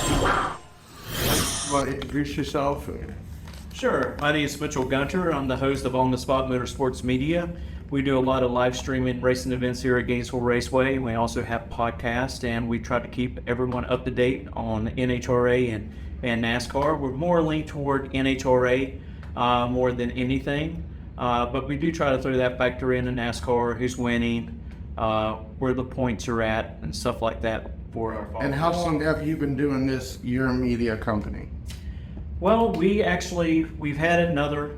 Want to introduce yourself? Sure. My name is Mitchell Gunter. I'm the host of On the Spot Motorsports Media. We do a lot of live streaming racing events here at Gainesville Raceway. We also have podcasts, and we try to keep everyone up to date on NHRA and NASCAR. We're more leaned toward NHRA more than anything, but we do try to throw that factor in NASCAR, who's winning, where the points are at, and stuff like that for our followers. And how long have you been doing this, your media company? Well, we've had another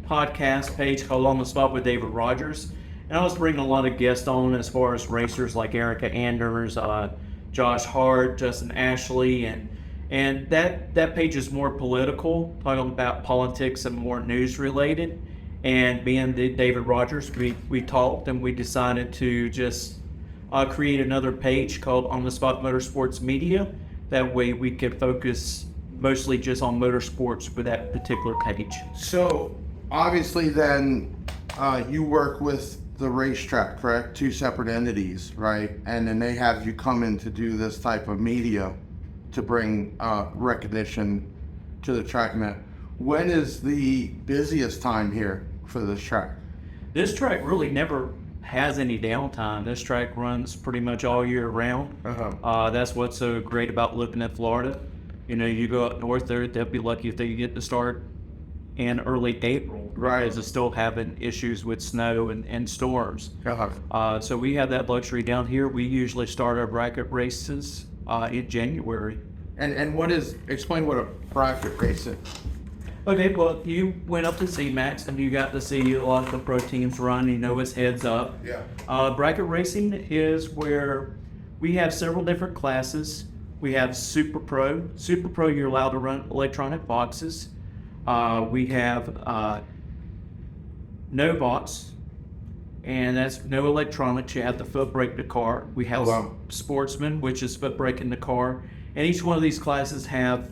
podcast page called On the Spot with David Rogers, and I was bringing a lot of guests on as far as racers like Erica Anders, Josh Hart, Justin Ashley, and that page is more political, talking about politics and more news related. And me and David Rogers, we talked and we decided to just create another page called On the Spot Motorsports Media. That way we could focus mostly just on motorsports for that particular page. So obviously then you work with the racetrack, correct? Two separate entities, right? And then they have you come in to do this type of media to bring recognition to the track. Now, when is the busiest time here for this track? This track really never has any downtime. This track runs pretty much all year round. That's what's so great about living in Florida. You know, you go up north there, they'll be lucky if they get to start in early April. Right. Because they're still having issues with snow and storms. So we have that luxury down here. We usually start our bracket races in January. And explain what a bracket race is. Okay, well, you went up to Z-Max and you got to see a lot of the pro teams run. You know, it's heads up. Yeah. Bracket racing is where we have several different classes. We have Super Pro. Super Pro, you're allowed to run electronic boxes. We have no box, and that's no electronics. You have to foot brake the car. We have Sportsman, which is foot braking the car. And each one of these classes have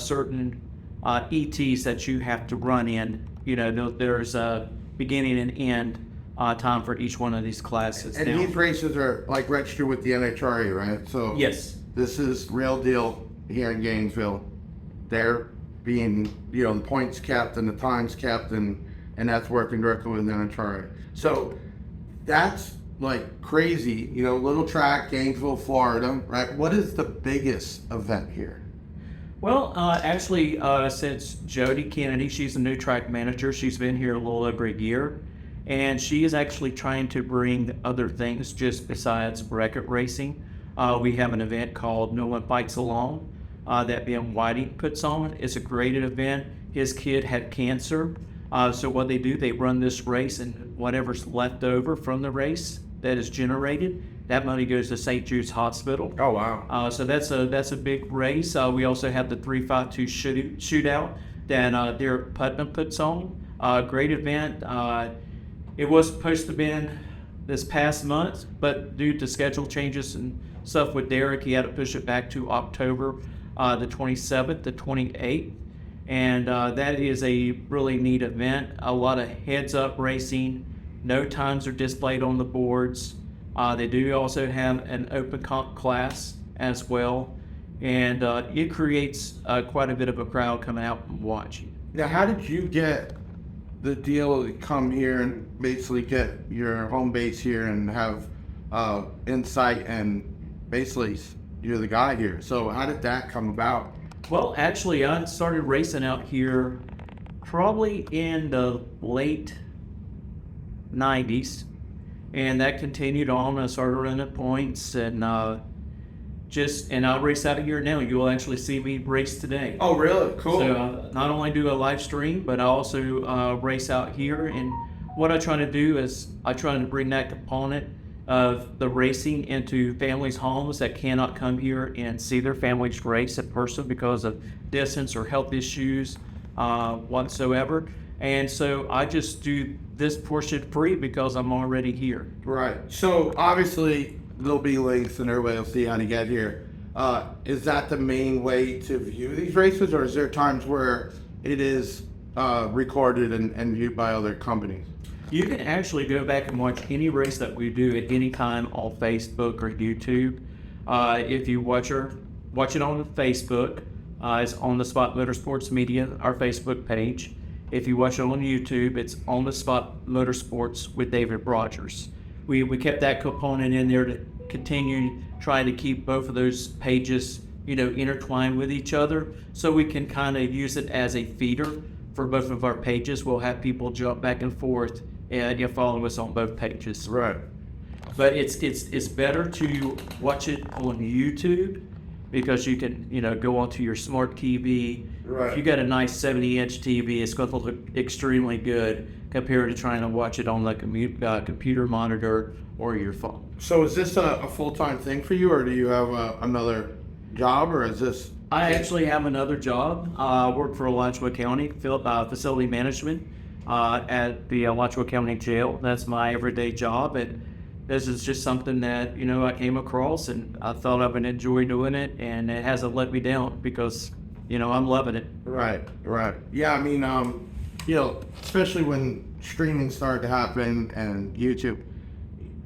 certain ETs that you have to run in. You know, there's a beginning and end time for each one of these classes. And these races are like registered with the NHRA, right? So yes. This is real deal here in Gainesville. They're being, you know, the points capped and the times capped, and that's working directly with NHRA. So that's like crazy, you know, little track, Gainesville, Florida, right? What is the biggest event here? Well, actually, since Jody Kennedy, she's the new track manager. She's been here a little over a year, and she is actually trying to bring other things just besides bracket racing. We have an event called No One Fights Alone that Ben Whiting puts on. It's a great event. His kid had cancer. So what they do, they run this race, and whatever's left over from the race that is generated, that money goes to St. Jude's Hospital. Oh, wow. So that's a big race. We also have the 352 shootout that Derek Putnam puts on. Great event. It was supposed to have been this past month, but due to schedule changes and stuff with Derek, he had to push it back to October the 27th, the 28th. And that is a really neat event. A lot of heads-up racing. No times are displayed on the boards. They do also have an open comp class as well. And it creates quite a bit of a crowd coming out and watching. Now, how did you get the deal to come here and basically get your home base here and have insight, and basically you're the guy here? So how did that come about? Well, actually, I started racing out here probably in the late 90s, and that continued on. I started running points, and I'll race out of here now. You will actually see me race today. Oh, really? Cool. So not only do a live stream, but I also race out here. And what I try to do is I try to bring that component of the racing into families' homes that cannot come here and see their families race in person because of distance or health issues whatsoever. And so I just do this portion free because I'm already here. Right. So obviously there'll be links and everybody will see how to get here. Is that the main way to view these races, or is there times where it is recorded and viewed by other companies? You can actually go back and watch any race that we do at any time on Facebook or YouTube. If you watch our watch it on Facebook. It's On the Spot Motorsports Media, our Facebook page. If you watch it on YouTube, it's On the Spot Motorsports with David Rogers. We kept that component in there to continue trying to keep both of those pages, intertwined with each other, so we can kind of use it as a feeder for both of our pages. We'll have people jump back and forth and follow us on both pages. Right. But it's better to watch it on YouTube because you can go onto your smart TV. Right. If you got a nice 70-inch TV, it's going to look extremely good compared to trying to watch it on like a computer monitor or your phone. So is this a full-time thing for you, or do you have another job, or is this? I actually have another job. I work for Alachua County, facility management at the Alachua County Jail. That's my everyday job, and this is just something that I came across, and I thought I would enjoy doing it, and it hasn't let me down because I'm loving it. Right. Yeah, I mean, especially when streaming started to happen and YouTube,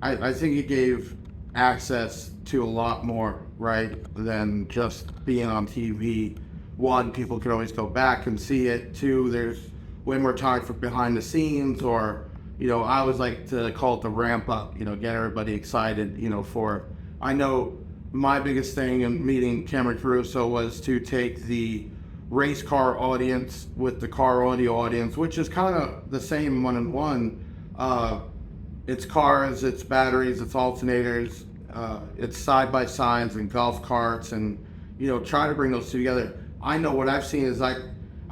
I think it gave access to a lot more, right, than just being on TV. One, people could always go back and see it. Two, there's way more time for behind the scenes, or I always like to call it the ramp up, get everybody excited, for, I know my biggest thing in meeting Cameron Caruso was to take the race car audience with the car audio audience, which is kind of the same one-on-one. It's cars, it's batteries, it's alternators, it's side-by-sides and golf carts, and try to bring those two together. I know what I've seen is I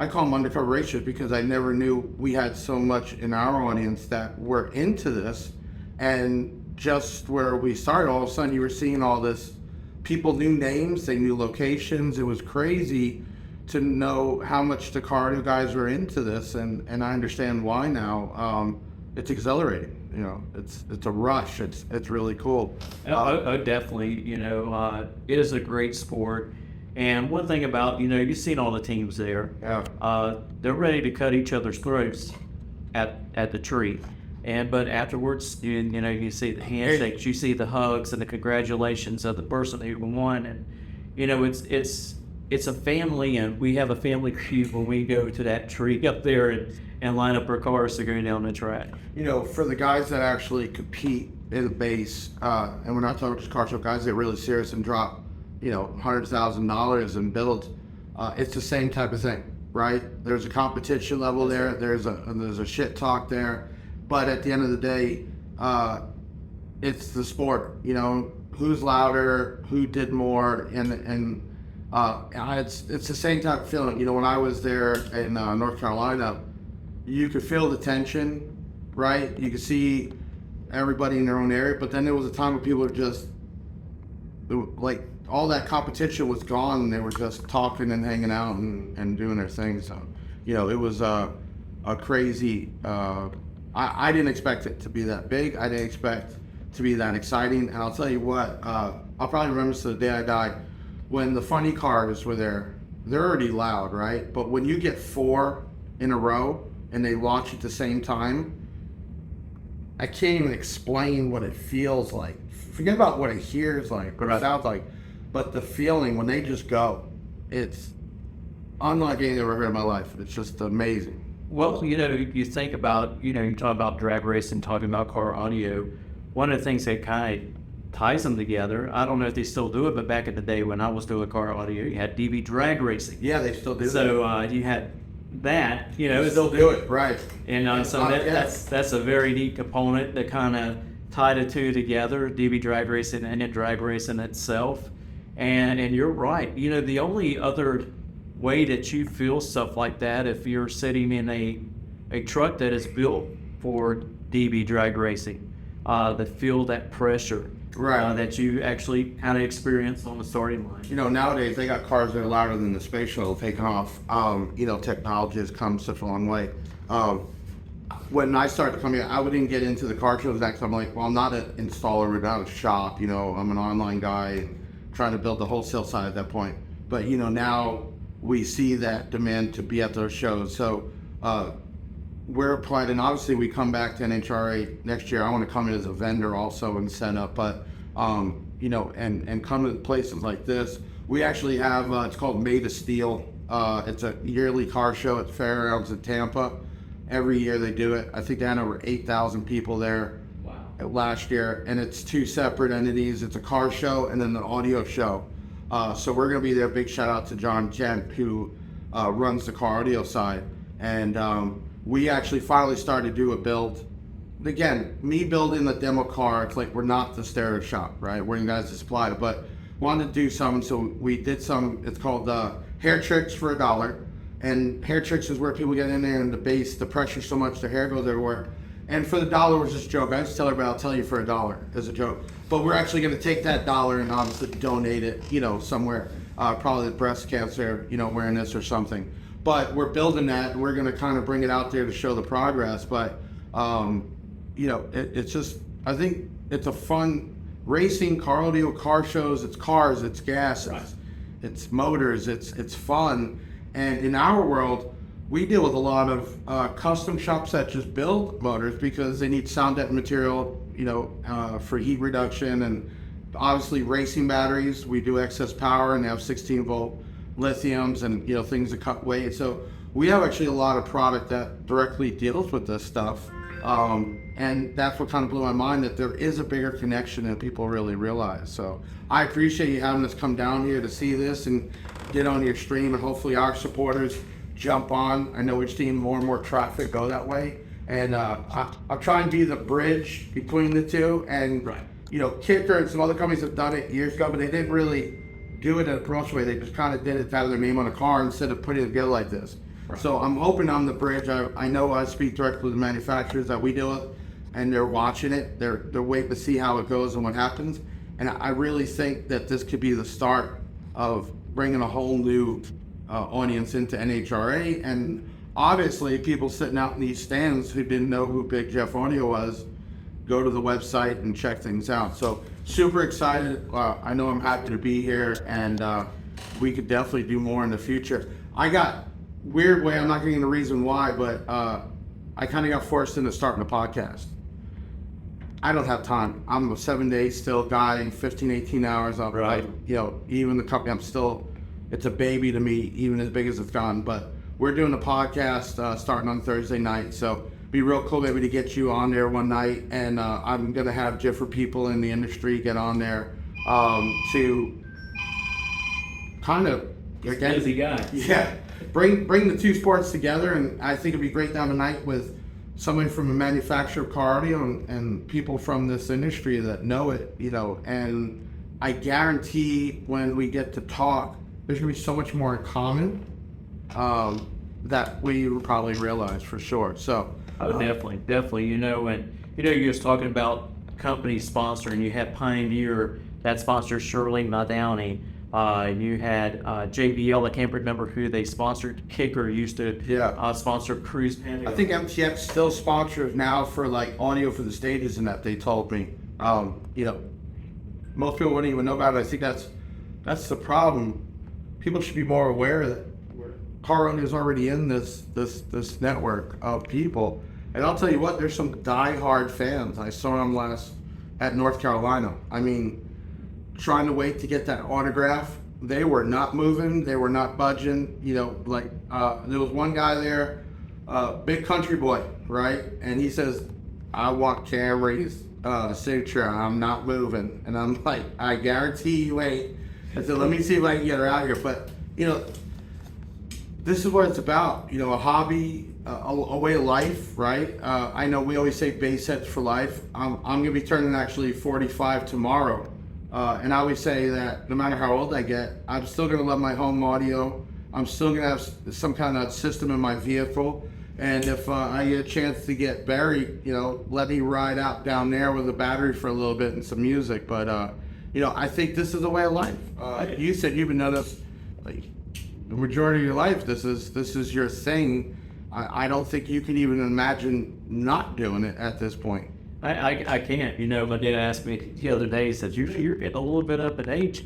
call them undercover racers because I never knew we had so much in our audience that were into this. And just where we started, all of a sudden you were seeing all this, people knew names, they knew locations. It was crazy to know how much the cardio guys were into this, and I understand why now. It's exhilarating, it's a rush. It's really cool. Definitely, it is a great sport. And one thing about, you've seen all the teams there. Yeah. They're ready to cut each other's throats at the tree. But afterwards, you see the handshakes, you see the hugs and the congratulations of the person who won. And, it's a family, and we have a family feud when we go to that tree up there and line up our cars to go down the track. For the guys that actually compete in the base, and we're not talking just car show guys that really serious and drop, $100,000 and build, it's the same type of thing, right? There's a competition level there. There's a shit talk there, but at the end of the day, it's the sport. Who's louder, who did more, and it's the same type of feeling. When I was there in North Carolina, you could feel the tension, right? You could see everybody in their own area, but then there was a time where people were just like, all that competition was gone, and they were just talking and hanging out and doing their thing. So, it was a crazy, I didn't expect it to be that big. I didn't expect to be that exciting. And I'll tell you what, I'll probably remember this to the day I die. When the funny cars were there, they're already loud, right? But when you get 4 in a row and they launch at the same time, I can't even explain what it feels like. Forget about what it hears like, what it sounds like. But the feeling when they just go, it's unlike anything I've ever heard in my life. It's just amazing. Well, you think about, you talk about drag racing, talking about car audio. One of the things that kind of ties them together, I don't know if they still do it, but back in the day when I was doing car audio, you had DB drag racing. Yeah, they still do. So you had that, they still do it, right? And so that's a very neat component that kind of tied the two together, DB drag racing and then drag racing itself. And you're right. The only other way that you feel stuff like that, if you're sitting in a truck that is built for DB drag racing, that feel that pressure, right? That you actually kind of experience on the starting line. Nowadays they got cars that are louder than the space shuttle taking off. Technology has come such a long way. When I started coming, I wouldn't get into the car shows because I'm like, well, I'm not an installer, not a shop. I'm an online guy trying to build the wholesale side at that point. But now we see that demand to be at those shows. So we're applied, and obviously we come back to NHRA next year. I want to come in as a vendor also and set up. But and come to places like this. We actually have, it's called Made of Steel. It's a yearly car show at Fairgrounds in Tampa. Every year they do it. I think they had over 8,000 people there. Wow. Last year, and it's two separate entities. It's a car show and then the audio show. So we're going to be there. Big shout out to John Kent, who runs the car audio side. And we actually finally started to do a build. Again, me building the demo car, it's like we're not the stereo shop, right? We're you guys to supply it, but wanted to do some, so we did some. It's called hair tricks for $1. And hair tricks is where people get in there and the pressure so much their hair goes everywhere. And for the $1 was just a joke. I just tell everybody I'll tell you for $1 as a joke. But we're actually going to take that $1 and obviously donate it, somewhere. Probably breast cancer, awareness or something. But we're building that, and we're going to kind of bring it out there to show the progress. But it's just, I think it's a fun racing, car audio, car shows. It's cars, it's gas, it's motors, it's fun. And in our world, we deal with a lot of custom shops that just build motors because they need sound deadening material, for heat reduction, and obviously racing batteries. We do excess power, and they have 16-volt lithiums and things that cut weight. So we have actually a lot of product that directly deals with this stuff, and that's what kind of blew my mind, that there is a bigger connection than people really realize. So I appreciate you having us come down here to see this and get on your stream, and hopefully our supporters jump on. I know we're seeing more and more traffic go that way, and I'll try and be the bridge between the two. And Kicker and some other companies have done it years ago, but they didn't really do it in a professional way. They just kind of did it to have their name on a car instead of putting it together like this. So I'm hoping I'm the bridge. I know I speak directly with the manufacturers that we deal with, and they're watching it. They're waiting to see how it goes and what happens. And I really think that this could be the start of bringing a whole new audience into NHRA. And obviously people sitting out in these stands who didn't know who Big Jeff Audio was, go to the website and check things out. So super excited. I know I'm happy to be here, and we could definitely do more in the future. I got weird way, I'm not getting the reason why, but I kind of got forced into starting a podcast. I don't have time. I'm a 7-day still guy, 15, 18 hours. Even the company, it's a baby to me, even as big as it's gone. But we're doing a podcast starting on Thursday night. So be real cool maybe to get you on there one night. And I'm going to have different people in the industry get on there to kind of, again, busy guy. Yeah, bring the two sports together. And I think it'd be great to have a night with somebody from a manufacturer of car audio and people from this industry that know it, and I guarantee when we get to talk, there's gonna be so much more in common that we will probably realize for sure. So definitely, and you was talking about company sponsor, and you had Pioneer that sponsors Shirley Downey. You had JBL, I can't remember who they sponsored. Kicker used to sponsor Cruise Panda. I think MTX still sponsors now for like audio for the stages, and that they told me. Most people wouldn't even know about it. I think that's the problem. People should be more aware that car audio is already in this network of people. And I'll tell you what, there's some die-hard fans. I saw them last at North Carolina. I mean, trying to wait to get that autograph. They were not moving. They were not budging. There was one guy there, big country boy, right? And he says, I want Camry's signature. I'm not moving. And I'm like, I guarantee you ain't. I said, let me see if I can get her out here. But, this is what it's about. A hobby, a way of life, right? I know we always say base sets for life. I'm going to be turning actually 45 tomorrow. And I always say that no matter how old I get, I'm still going to love my home audio. I'm still going to have some kind of system in my vehicle. And if I get a chance to get buried, let me ride out down there with a battery for a little bit and some music. But, I think this is a way of life. You said you've been noticed, like, the majority of your life, this is your thing. I don't think you can even imagine not doing it at this point. I can't. My dad asked me the other day, he said, you're getting a little bit up in age.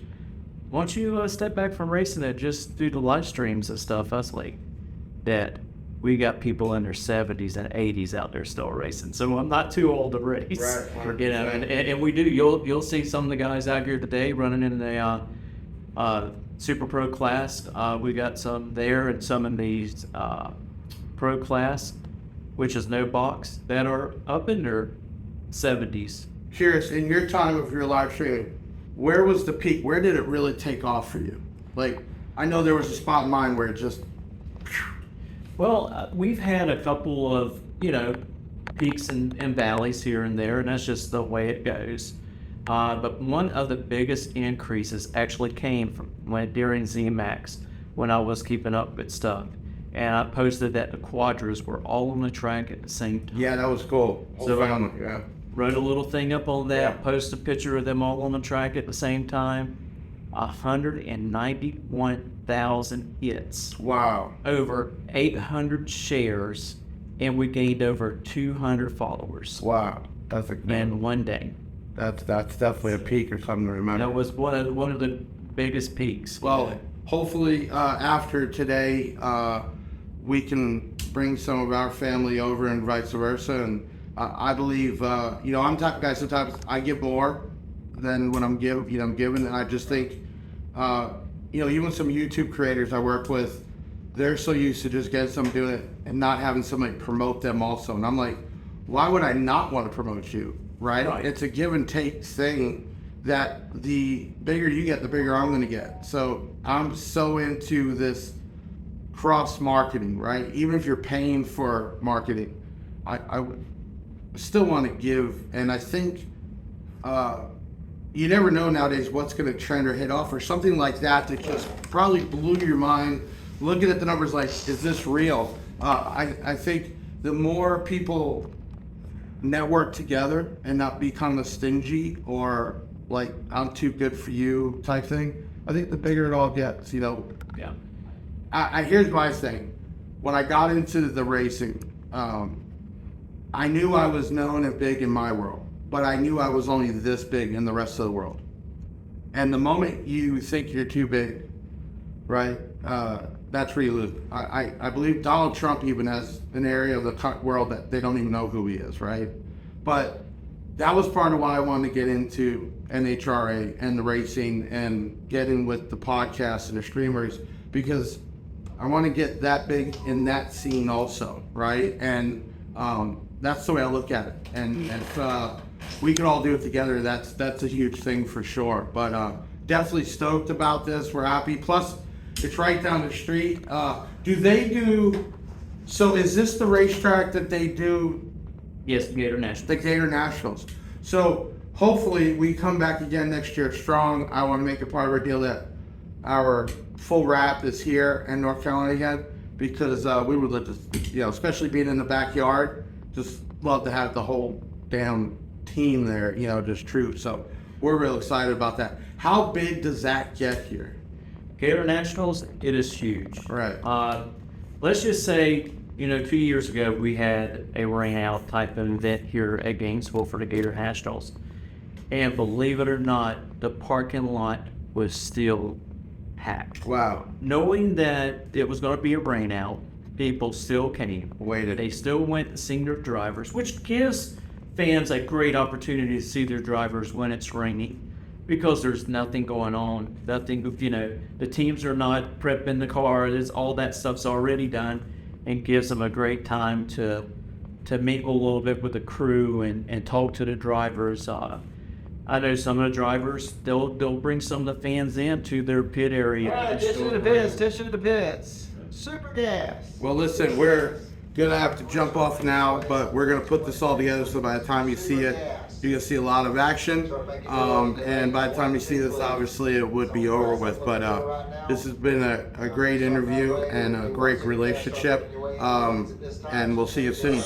Why don't you step back from racing and just do the live streams and stuff? I was like, Dad, we got people in their 70s and 80s out there still racing. So I'm not too old to race. Right. You know, and we do. You'll see some of the guys out here today running in the Super Pro class. We got some there and some in the Pro class, which is no box, that are up in their 70s. Curious, in your time of your live streaming, where was the peak? Where did it really take off for you? Like, I know there was a spot in mine where it just... Well, we've had a couple of, peaks and valleys here and there, and that's just the way it goes. But one of the biggest increases actually came from during ZMAX, when I was keeping up with stuff. And I posted that the quadras were all on the track at the same time. Yeah, that was cool. So yeah. Wrote a little thing up on that, Yeah. post a picture of them all on the track at the same time. 191,000 hits. Wow. Over 800 shares, and we gained over 200 followers Wow. That's in one day. That's definitely a peak or something to remember. That was one of the biggest peaks. Well, hopefully after today, we can bring some of our family over and vice versa. And I believe, I'm the type of guy, sometimes I give more than when I'm given. And I just think, even some YouTube creators I work with, they're so used to just getting something doing it and not having somebody promote them also. And I'm like, why would I not want to promote you, right? It's a give and take thing that the bigger you get, the bigger I'm going to get. So I'm so into this cross marketing, right? Even if you're paying for marketing, I still want to give. And I think you never know nowadays what's going to trend or hit off, or something like that just probably blew your mind. Looking at the numbers like, is this real? I think the more people network together and not become a stingy or like, I'm too good for you type thing, I think the bigger it all gets, Yeah. Here's my thing. When I got into the racing, I knew I was known and big in my world, but I knew I was only this big in the rest of the world. And the moment you think you're too big, right, that's where you lose. I believe Donald Trump even has an area of the world that they don't even know who he is, right? But that was part of why I wanted to get into NHRA and the racing and get in with the podcasts and the streamers, because I want to get that big in that scene also, right? And that's the way I look at it. And if we can all do it together, that's a huge thing for sure. But definitely stoked about this. We're happy. Plus, it's right down the street. So is this the racetrack that they do? Yes, Gator National. The Gator Nationals. So hopefully we come back again next year strong. I want to make it part of our deal that our full wrap is here in North Carolina again, because we would love to, especially being in the backyard, just love to have the whole damn team there, just true. So we're real excited about that. How big does that get here? Gator Nationals, it is huge. Right. Let's just say, 2 years ago we had a rain out type of event here at Gainesville for the Gator Nationals. And believe it or not, the parking lot was still packed. Wow. Knowing that it was going to be a rain out, people still came. Waited. They still went to see their drivers, which gives fans a great opportunity to see their drivers when it's raining, because there's nothing going on. Nothing, the teams are not prepping the car. All that stuff's already done, and gives them a great time to mingle a little bit with the crew and talk to the drivers. I know some of the drivers, they'll bring some of the fans into their pit area. Attention to the pits. Super gas. Well, listen, we're gonna have to jump off now, but we're gonna put this all together so by the time you see it, you're gonna see a lot of action. And by the time you see this, obviously it would be over with. But this has been a great interview and a great relationship. And we'll see you soon.